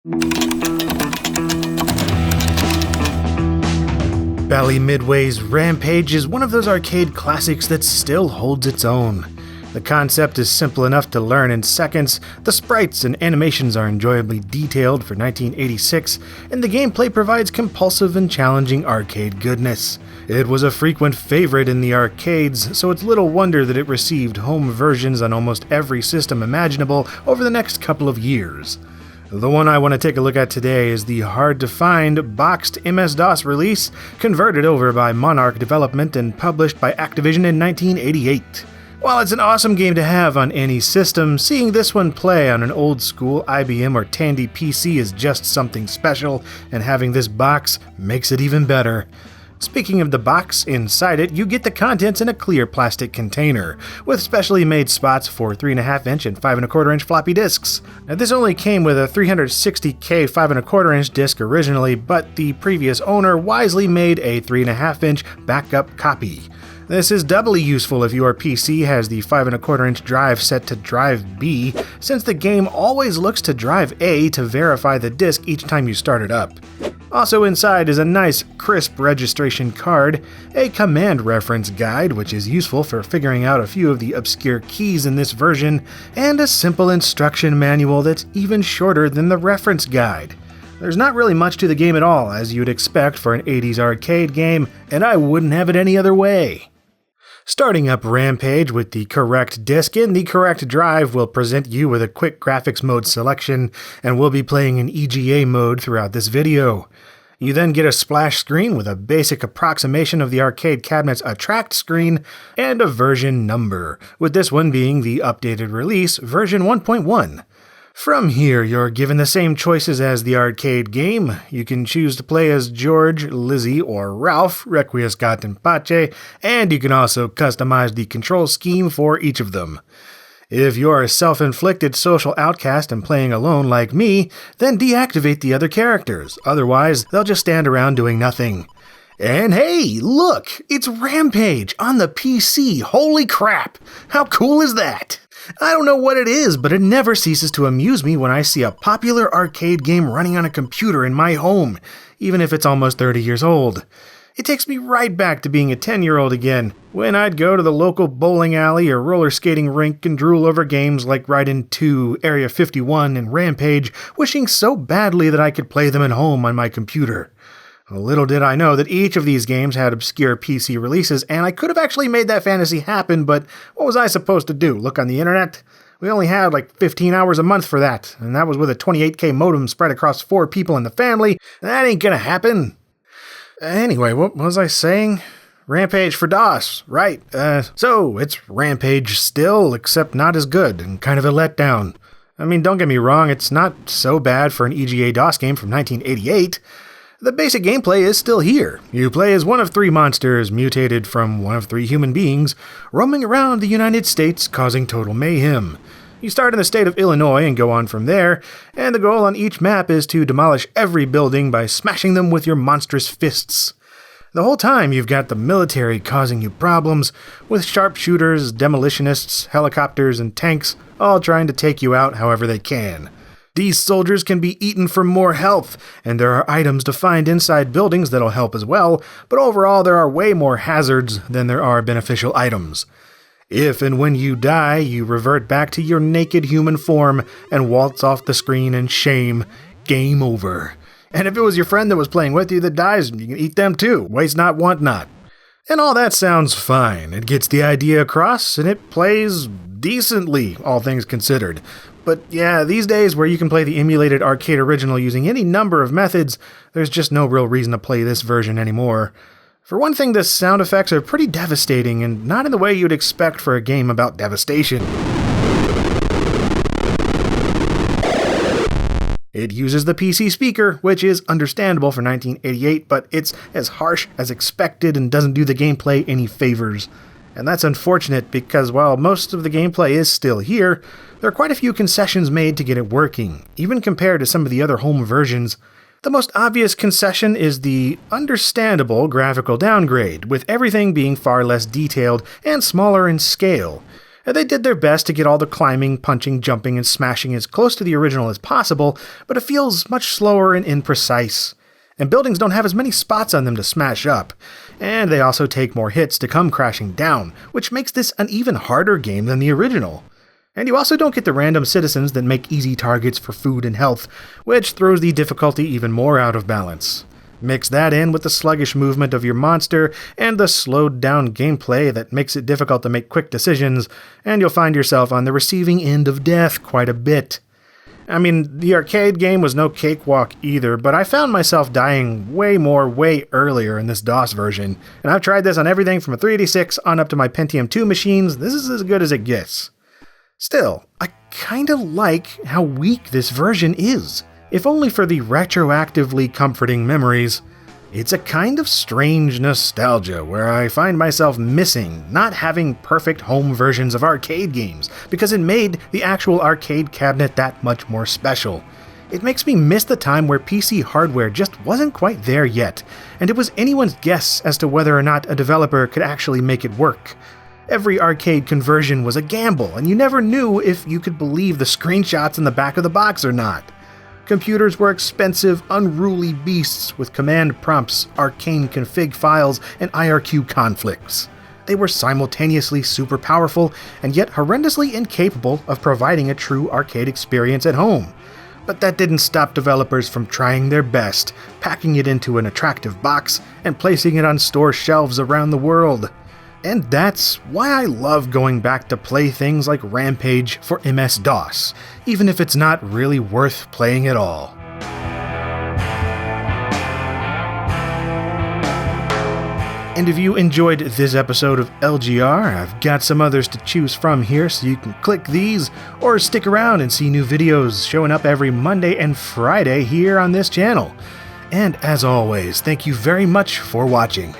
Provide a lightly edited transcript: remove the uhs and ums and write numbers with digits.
Bally Midway's Rampage is one of those arcade classics that still holds its own. The concept is simple enough to learn in seconds, the sprites and animations are enjoyably detailed for 1986, and the gameplay provides compulsive and challenging arcade goodness. It was a frequent favorite in the arcades, so it's little wonder that it received home versions on almost every system imaginable over the next couple of years. The one I want to take a look at today is the hard-to-find boxed MS-DOS release, converted over by Monarch Development and published by Activision in 1988. While it's an awesome game to have on any system, seeing this one play on an old-school IBM or Tandy PC is just something special, and having this box makes it even better. Speaking of the box, inside it you get the contents in a clear plastic container, with specially made spots for 3.5-inch and 5.25-inch floppy disks. Now, this only came with a 360K 5.25-inch disc originally, but the previous owner wisely made a 3.5-inch backup copy. This is doubly useful if your PC has the 5.25-inch drive set to drive B, since the game always looks to drive A to verify the disk each time you start it up. Also inside is a nice, crisp registration card, a command reference guide, which is useful for figuring out a few of the obscure keys in this version, and a simple instruction manual that's even shorter than the reference guide. There's not really much to the game at all, as you'd expect for an 80s arcade game, and I wouldn't have it any other way. Starting up Rampage with the correct disc in the correct drive will present you with a quick graphics mode selection, and we'll be playing in EGA mode throughout this video. You then get a splash screen with a basic approximation of the arcade cabinet's attract screen and a version number, with this one being the updated release, version 1.1. From here, you're given the same choices as the arcade game. You can choose to play as George, Lizzie, or Ralph, Requiescat in Pace, and you can also customize the control scheme for each of them. If you're a self-inflicted social outcast and playing alone like me, then deactivate the other characters, otherwise they'll just stand around doing nothing. And hey, look! It's Rampage on the PC! Holy crap! How cool is that? I don't know what it is, but it never ceases to amuse me when I see a popular arcade game running on a computer in my home, even if it's almost 30 years old. It takes me right back to being a 10-year-old again, when I'd go to the local bowling alley or roller skating rink and drool over games like Raiden 2, Area 51, and Rampage, wishing so badly that I could play them at home on my computer. Little did I know that each of these games had obscure PC releases, and I could have actually made that fantasy happen, but what was I supposed to do, look on the internet? We only had like 15 hours a month for that, and that was with a 28K modem spread across 4 people in the family. That ain't gonna happen. Anyway, what was I saying? Rampage for DOS, right. So it's Rampage still, except not as good, and kind of a letdown. I mean, don't get me wrong, it's not so bad for an EGA DOS game from 1988. The basic gameplay is still here. You play as one of 3 monsters mutated from one of 3 human beings, roaming around the United States causing total mayhem. You start in the state of Illinois and go on from there, and the goal on each map is to demolish every building by smashing them with your monstrous fists. The whole time you've got the military causing you problems, with sharpshooters, demolitionists, helicopters, and tanks all trying to take you out however they can. These soldiers can be eaten for more health, and there are items to find inside buildings that'll help as well, but overall there are way more hazards than there are beneficial items. If and when you die, you revert back to your naked human form and waltz off the screen in shame. Game over. And if it was your friend that was playing with you that dies, you can eat them too. Waste not, want not. And all that sounds fine. It gets the idea across, and it plays decently, all things considered. But yeah, these days where you can play the emulated arcade original using any number of methods, there's just no real reason to play this version anymore. For one thing, the sound effects are pretty devastating, and not in the way you'd expect for a game about devastation. It uses the PC speaker, which is understandable for 1988, but it's as harsh as expected and doesn't do the gameplay any favors. And that's unfortunate because while most of the gameplay is still here, there are quite a few concessions made to get it working, even compared to some of the other home versions. The most obvious concession is the understandable graphical downgrade, with everything being far less detailed and smaller in scale. They did their best to get all the climbing, punching, jumping, and smashing as close to the original as possible, but it feels much slower and imprecise. And buildings don't have as many spots on them to smash up, and they also take more hits to come crashing down, which makes this an even harder game than the original. And you also don't get the random citizens that make easy targets for food and health, which throws the difficulty even more out of balance. Mix that in with the sluggish movement of your monster and the slowed down gameplay that makes it difficult to make quick decisions, and you'll find yourself on the receiving end of death quite a bit. I mean, the arcade game was no cakewalk either, but I found myself dying way earlier in this DOS version, and I've tried this on everything from a 386 on up to my Pentium 2 machines. This is as good as it gets. Still, I kinda like how weak this version is. If only for the retroactively comforting memories. It's a kind of strange nostalgia where I find myself missing not having perfect home versions of arcade games, because it made the actual arcade cabinet that much more special. It makes me miss the time where PC hardware just wasn't quite there yet, and it was anyone's guess as to whether or not a developer could actually make it work. Every arcade conversion was a gamble, and you never knew if you could believe the screenshots in the back of the box or not. Computers were expensive, unruly beasts with command prompts, arcane config files, and IRQ conflicts. They were simultaneously super powerful and yet horrendously incapable of providing a true arcade experience at home. But that didn't stop developers from trying their best, packing it into an attractive box and placing it on store shelves around the world. And that's why I love going back to play things like Rampage for MS-DOS, even if it's not really worth playing at all. And if you enjoyed this episode of LGR, I've got some others to choose from here, so you can click these or stick around and see new videos showing up every Monday and Friday here on this channel. And as always, thank you very much for watching.